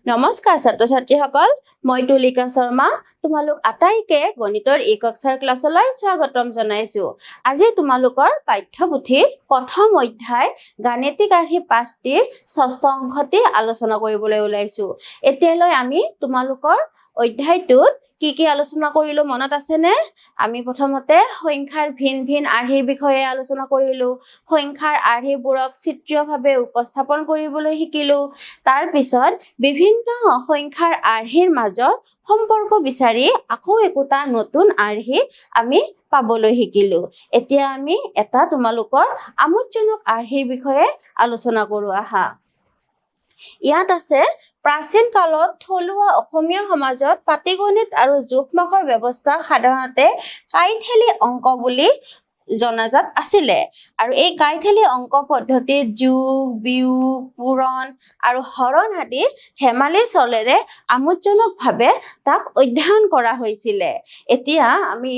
নমস্কাৰ ছাত্ৰ ছাত্ৰীসকল মই তুলিকা শৰ্মা তোমালোক আটাইকে গণিতৰ এই কক্ষাৰ ক্লাছলৈ স্বাগতম জনাইছো আজি তোমালোকৰ পাঠ্যপুথিৰ প্ৰথম অধ্যায় গাণিতিক আৰ্হি পাঠটিৰ ষষ্ঠ অংশটি আলোচনা কৰিবলৈ ওলাইছো এতিয়ালৈ আমি তোমালোকৰ অধ্যায়টোত কি আলোচনা কৰিলো মনত আছেনে আমি প্ৰথমতে সংখ্যাৰ ভিন ভিন আৰ্হিৰ বিষয়ে আলোচনা কৰিলো সংখ্যাৰ আৰ্হিবোৰক চিত্ৰীয়ভাৱে উপস্থাপন কৰিবলৈ শিকিলো তাৰ পিছত বিভিন্ন সংখ্যাৰ আৰ্হিৰ মাজৰ সম্পৰ্ক বিচাৰি আকৌ একোটা নতুন আৰ্হি আমি পাবলৈ শিকিলো এতিয়া আমি এটা তোমালোকৰ আমোদজনক আৰ্হিৰ বিষয়ে আলোচনা কৰো আহা ইয়াত আছে প্ৰাচীন কালত থলুৱা অসমীয়া সমাজত পাটিগণিত আৰু যোগমাখৰ ব্যৱস্থা সাধাৰণতে কাইথেলি অংক বুলি জনাজাত আছিলে আৰু এই কাইথেলি অংক পদ্ধতিত যোগ বিয়োগ পূৰণ আৰু হৰণ আদি হেমালি চলেৰে আমোদজনকভাৱে তাক অধ্যয়ন কৰা হৈছিলে এতিয়া আমি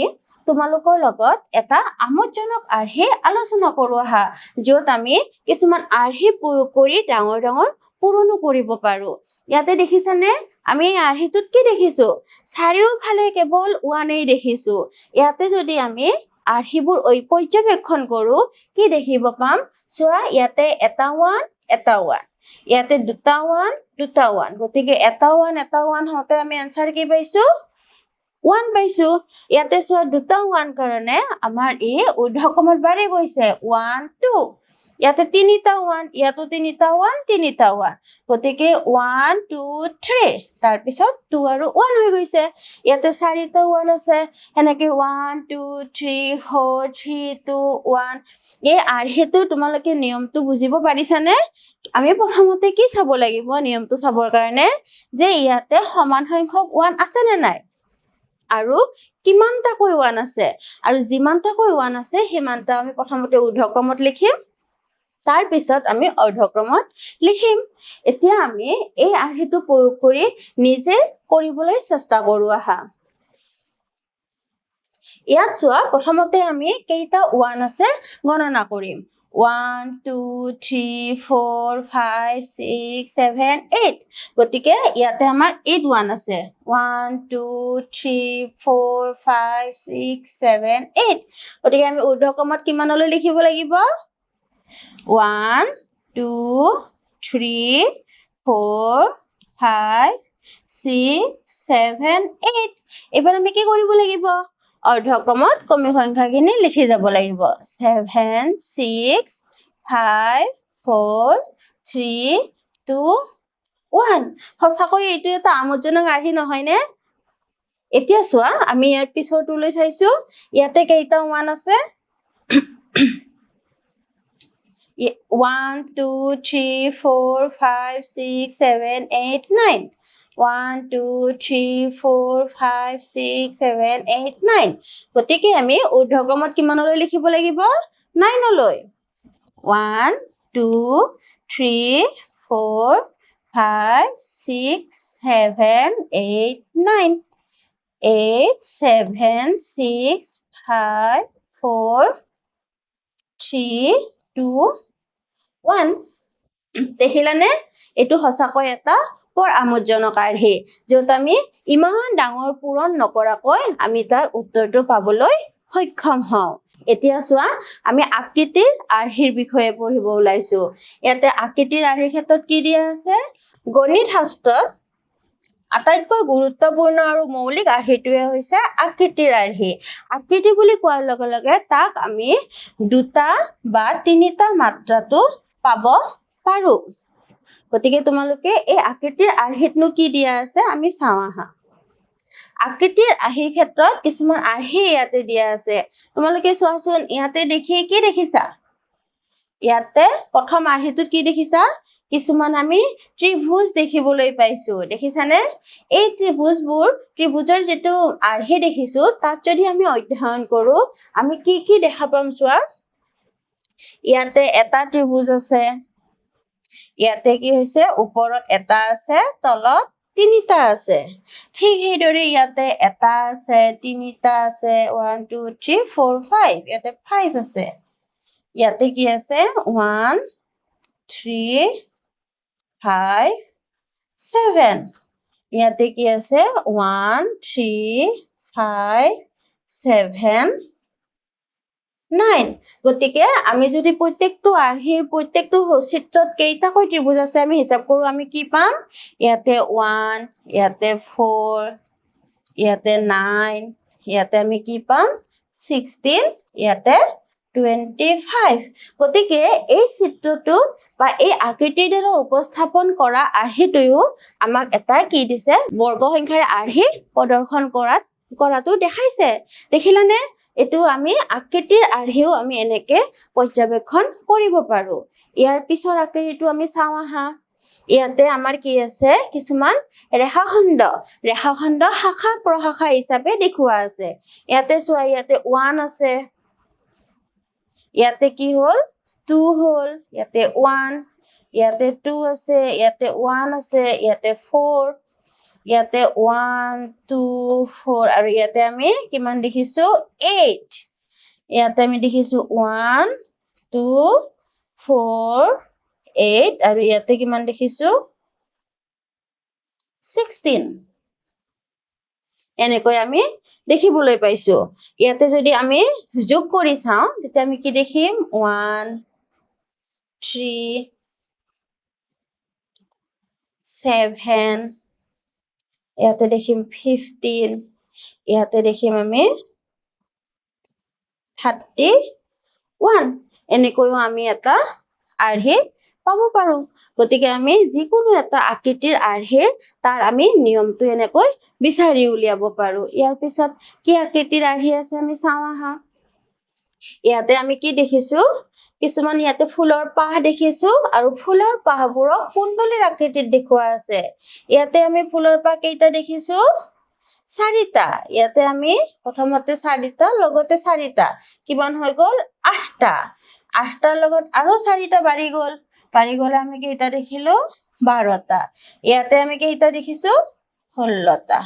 তোমালোকৰ লগত এটা আমোদজনক আৰ্হি আলোচনা কৰো আহা য'ত আমি কিছুমান আৰ্হি প্ৰয়োগ কৰি ডাঙৰ ডাঙৰ পূৰণো কৰিব পাৰো ইয়াতে দেখিছানে আমি আৰ্হিটোত কি দেখিছো চাৰিওফালে কেৱল ওৱানেই দেখিছো ইয়াতে যদি আমি আৰ্হিবোৰ পৰ্যবেক্ষণ কৰো কি দেখিব পাম চোৱা ইয়াতে এটা ওৱান ইয়াতে দুটা ওৱান গতিকে এটা ওৱান হওঁতে আমি আনসাৰ কি পাইছো 1 পাইছো ইয়াতে চোৱা দুটা ওৱান কাৰণে আমাৰ এই ঊৰ্ধ্বক্ৰমত বাঢ়ি গৈছে 1 2 ইয়াতে তিনিটা ওৱান ইয়াতো তিনিটা ওৱান গতিকে 1 2 3 তাৰ পিছত 2 আৰু 1 হৈ গৈছে ইয়াতে চাৰিটা ওৱান আছে এনেকৈ 1 2 3 4 3 2 1 এই আৰ্হিটো তোমালোকে নিয়মটো বুজিব পাৰিছানে আমি প্ৰথমতে কি চাব লাগিব নিয়মটো চাবৰ কাৰণে যে ইয়াতে সমান সংখ্যক ওৱান আছে নে নাই আৰু কিমানটাকৈ ওৱান আছে আৰু যিমানটাকৈ ওৱান আছে সিমানটা আমি প্ৰথমতে ঊৰ্ধ্বক্ৰমত লিখিম তাৰ পিছত আমি অৰ্ধক্ৰমত লিখিম এতিয়া আমি এই আৰ্হিটো প্ৰয়োগ কৰি নিজে কৰিবলৈ চেষ্টা কৰো আহা ইয়াত চোৱা প্ৰথমতে আমি কেইটা ওৱান আছে গণনা কৰিম 1 2 3 4 5 6 7 8 গতিকে ইয়াতে আমাৰ 8 ওৱান আছে 1 2 3 4 5 6 7 8 গতিকে আমি ঊৰ্ধ্বক্ৰমত কিমানলৈ লিখিব লাগিব 1 2 3 4 5 6 7 8 এবাৰ আমি কি কৰিব লাগিব অৰ্ধক্ৰমত কমি সংখ্যাখিনি লিখি যাব লাগিব 7 6 5 4 3 2 1 সঁচাকৈ এইটো এটা আমোদজনক আৰ্হি নহয়নে এতিয়া চোৱা আমি ইয়াৰ পিছৰটোলৈ চাইছো ইয়াতে কেইটা ওৱান আছে 1 2 3 4 5 6 7 8 9 1 2 3 4 5 6 7 8 9 গতিকে আমি ঊৰ্ধ্বক্ৰমত কিমানলৈ লিখিব লাগিব 9 লৈ 1 2 3 4 5 6 7 8 9 8 7 6 5 4 3 2 1 দেখিলানে এইটো সঁচাকৈ এটা বৰ আমোদজনক আৰ্হি য'ত আমি ইমান ডাঙৰ পূৰণ নকৰাকৈ আমি তাৰ উত্তৰটো পাবলৈ সক্ষম হওঁ এতিয়া চোৱা আমি আকৃতিৰ আৰ্হিৰ বিষয়ে পঢ়িব ওলাইছো ইয়াতে আকৃতিৰ আৰ্হিৰ ক্ষেত্ৰত কি দিয়া আছে গণিত শাস্ত্ৰত আটাইতকৈ গুৰুত্বপূৰ্ণ আৰু মৌলিক আৰ্হিটোৱে হৈছে আকৃতিৰ আৰ্হি আকৃতি বুলি কোৱাৰ লগে লগে তাক আমি দুটা বা তিনিটা মাত্ৰাটো পাব পাৰো গতিকে তোমালোকে এই আকৃতিৰ আৰ্হিতনো কি দিয়া আছে আমি চাওঁ আহা আকৃতিৰ আৰ্হিৰ ক্ষেত্ৰত কিছুমান আৰ্হি ইয়াতে দিয়া আছে তোমালোকে চোৱাচোন ইয়াতে দেখি কি দেখিছা ইয়াতে প্ৰথম আৰ্হিটোত কি দেখিছা কিছুমান আমি ত্ৰিভুজ দেখিবলৈ পাইছো দেখিছানে এই ত্ৰিভুজৰ যেটো আৰ্হি দেখিছো তাত যদি আমি অধ্যয়ন কৰো আমি কি দেখা পাম চোৱা ইয়াতে এটা ত্ৰিভুজ আছে ইয়াতে কি হৈছে ওপৰত এটা আছে তলত তিনিটা আছে ঠিক সেইদৰে ইয়াতে এটা আছে তিনিটা আছে 1 2 3 4 5 ইয়াতে 5 আছে ইয়াতে কি আছে 1 3 5 7 ইয়াতে কি আছে 1 3 5 7 9 গতিকে আমি যদি প্ৰত্যেকটো আৰ্হিৰ প্ৰত্যেকটো চিত্ৰত কেইটাকৈ ত্ৰিভুজ আছে আমি হিচাপ কৰো আমি কি পাম ইয়াতে 1 ইয়াতে 4 ইয়াতে 9 ইয়াতে আমি কি পাম 16 ইয়াতে 25 গতিকে এই চিত্ৰটো বা এই আকৃতিৰ দ্বাৰা উপস্থাপন কৰা আৰ্হিটোও আমাক এটা কি দিছে বৰ্গ সংখ্যাৰ আৰ্হি প্ৰদৰ্শন কৰাটো দেখাইছে দেখিলানে এটো আমি আকৃতিৰ আৰ্হিও আমি এনেকে পৰ্যবেক্ষণ কৰিব পাৰো ইয়াৰ পিছৰ আকৃতিটো আমি চাওঁ আহা ইয়াতে আমাৰ কি আছে কিছুমান ৰেখাখণ্ড শাখা প্ৰশাখা হিচাপে দেখুৱা আছে ইয়াতে চোৱা ইয়াতে 1 আছে ইয়াতে কি হল 2 হল ইয়াতে 1 ইয়াতে 2 আছে ইয়াতে 1 আছে ইয়াতে 4 ইয়াতে 1 2 4 আৰু ইয়াতে আমি কিমান দেখিছো 8 ইয়াতে আমি দেখিছো 1 2 4 8 আৰু ইয়াতে কিমান দেখিছো 16 এনেকৈ আমি দেখিবলৈ পাইছো ইয়াতে যদি আমি যোগ কৰি চাওঁ তেতিয়া আমি কি দেখিম 1 3 7 ইয়াতে দেখিম 15 ইয়াতে দেখিম আমি 31 এনেকৈও আমি এটা আৰ্হি পাব পাৰো গতিকে আমি যিকোনো এটা আকৃতিৰ আৰ্হিৰ তাৰ আমি নিয়মটো এনেকৈ বিচাৰি উলিয়াব পাৰো ইয়াৰ পিছত কি আকৃতিৰ আৰ্হি আছে আমি চাওঁ আহা ইয়াতে আমি কি দেখিছো কিছুমান ইয়াতে ফুলৰ পাহ দেখিছো আৰু ফুলৰ পাহবোৰক কুণ্ডলীৰ আকৃতিত দেখুৱা আছে ইয়াতে আমি ফুলৰ পাহ কেইটা দেখিছো 4টা ইয়াতে আমি প্ৰথমতে 4টা লগতে 4টা কিমান হৈ গল 8টা 8টাৰ লগত আৰু 4টা বাঢ়ি গ'লে আমি কেইটা দেখিলো 12টা ইয়াতে আমি কেইটা দেখিছো 16টা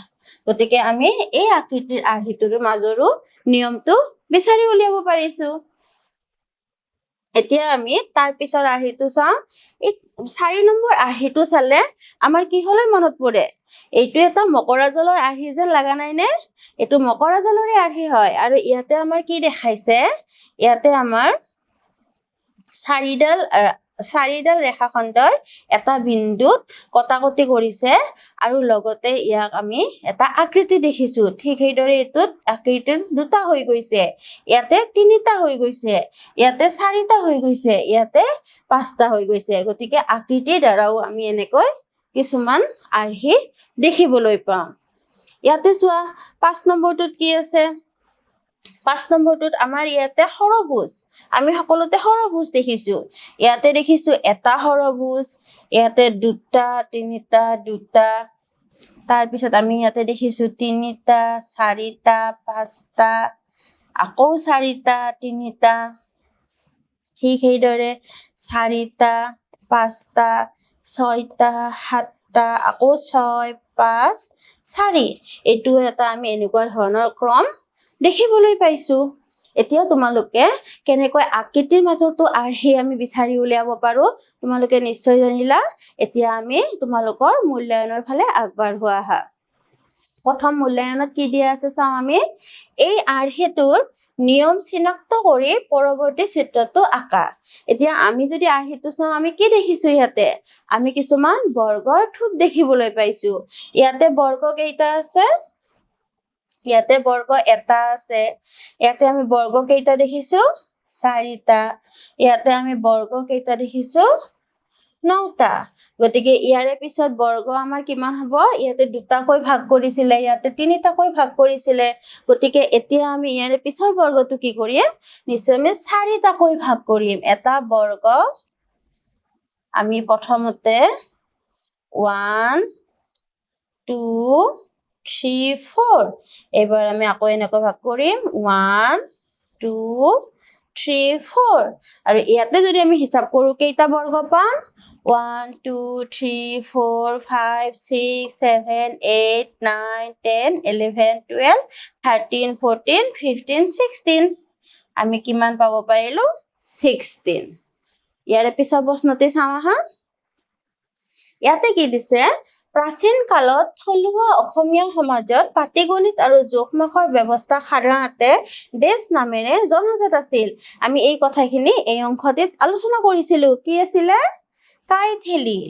গতিকে আমি এই আকৃতিৰ আৰ্হিটোৰ মাজৰো নিয়মটো বিচাৰি উলিয়াব পাৰিছো এতিয়া আমি তাৰ পিছৰ আৰ্হিটো চাওঁ এই 4 নম্বৰ আৰ্হিটো চালে আমাৰ কি হলে মনত পৰে এইটো এটা মকৰা জালৰ আৰ্হি যেন লাগা নাই নে এটো মকৰা জালৰে আৰ্হি হয় আৰু ইয়াতে আমাৰ কি দেখাইছে ইয়াতে আমাৰ 4ডাল ৰেখাখণ্ডই এটা বিন্দুত কটাকটি কৰিছে আৰু লগতে ইয়াক আমি এটা আকৃতি দেখিছো ঠিক সেইদৰে এটোত আকৃতি দুটা হৈ গৈছে ইয়াতে 3টা হৈ গৈছে ইয়াতে 4টা হৈ গৈছে ইয়াতে 5টা হৈ গৈছে গতিকে আকৃতিৰ দ্বাৰাও আমি এনেকৈ কিছুমান আৰ্হি দেখিবলৈ পাওঁ ইয়াতে চোৱা 5 নম্বৰটোত কি আছে 5 নম্বৰটোত আমাৰ ইয়াতে সৰভুজ আমি সকলোতে সৰভুজ দেখিছো ইয়াতে দেখিছো এটা সৰভুজ ইয়াতে দুটা তিনিটা দুটা তাৰ পিছত আমি ইয়াতে দেখিছো 3টা 4টা 5টা আকৌ 4টা 3টা ঠিক সেইদৰে 4টা 5টা 6টা 7টা আকৌ 6 5 4 এটো এটা আমি এনেকুৱা ধৰণৰ ক্ৰম দেখিবলৈ পাইছো এতিয়া তোমালোকে কেনেকৈ আকৃতিৰ মাজতো আৰ্হি আমি বিচাৰি উলিয়াব পাৰো তোমালোকে নিশ্চয় জানিলা এতিয়া আমি তোমালোকৰ মূল্যায়নৰ ফালে আগবাঢ়োৱা আহা প্ৰথম মূল্যায়নত কি দিয়া আছে চাওঁ আমি এই আৰ্হিটোৰ নিয়ম চিনাক্ত কৰি পৰৱৰ্তী চিত্ৰটো আঁকা এতিয়া আমি যদি আৰ্হিটো চাওঁ আমি কি দেখিছো ইয়াতে আমি কিছুমান বৰ্গৰ থোপ দেখিবলৈ পাইছো ইয়াতে বৰ্গ কেইটা আছে ইয়াতে বৰ্গ এটা আছে ইয়াতে আমি বৰ্গ কেইটা দেখিছো 4টা ইয়াতে আমি বৰ্গ কেইটা দেখিছো 9টা গতিকে ইয়াৰে পিছত বৰ্গ আমাৰ কিমান হ'ব ইয়াতে দুটাকৈ ভাগ কৰিছিলে ইয়াতে 3টাকৈ ভাগ কৰিছিলে গতিকে এতিয়া আমি ইয়াৰে পিছৰ বৰ্গটো কি কৰিম নিশ্চয় আমি 4টাকৈ ভাগ কৰিম এটা বৰ্গ আমি প্ৰথমতে 1 2 3 4 এবাৰ আমি আকৌ এনেকৈ ভাগ কৰিম 1 2 3 4 আৰু ইয়াতে যদি আমি হিচাপ কৰো কেইটা বৰ্গ পাম 1 2 3 4 5 6 7 8 9 10 11 12 13 14 15 16 আমি কিমান পাব পাৰিলো 16 ইয়াৰে পিছৰ প্ৰশ্নতে চাওঁ আহা ইয়াতে কি দিছে প্ৰাচীন কালত থলুৱা অসমীয়া সমাজত পাটীগণিত আৰু জোখ-মাখৰ ব্যৱস্থা সাধাৰণতে দেশ নামেৰে জনাজাত আছিল। আমি এই কথাখিনি এই অংশটিত আলোচনা কৰিছিলো। কি আছিলে? কাইথেলি।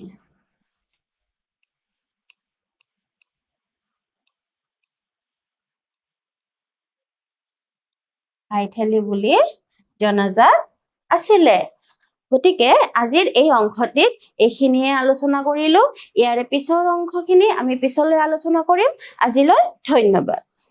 কাইথেলি বুলি জনাজাত আছিলে। গতিকে আজিৰ এই অংশটিত এইখিনিয়ে আলোচনা কৰিলো। ইয়াৰে পিছৰ অংশখিনি আমি পিছলৈ আলোচনা কৰিম। আজিলৈ ধন্যবাদ।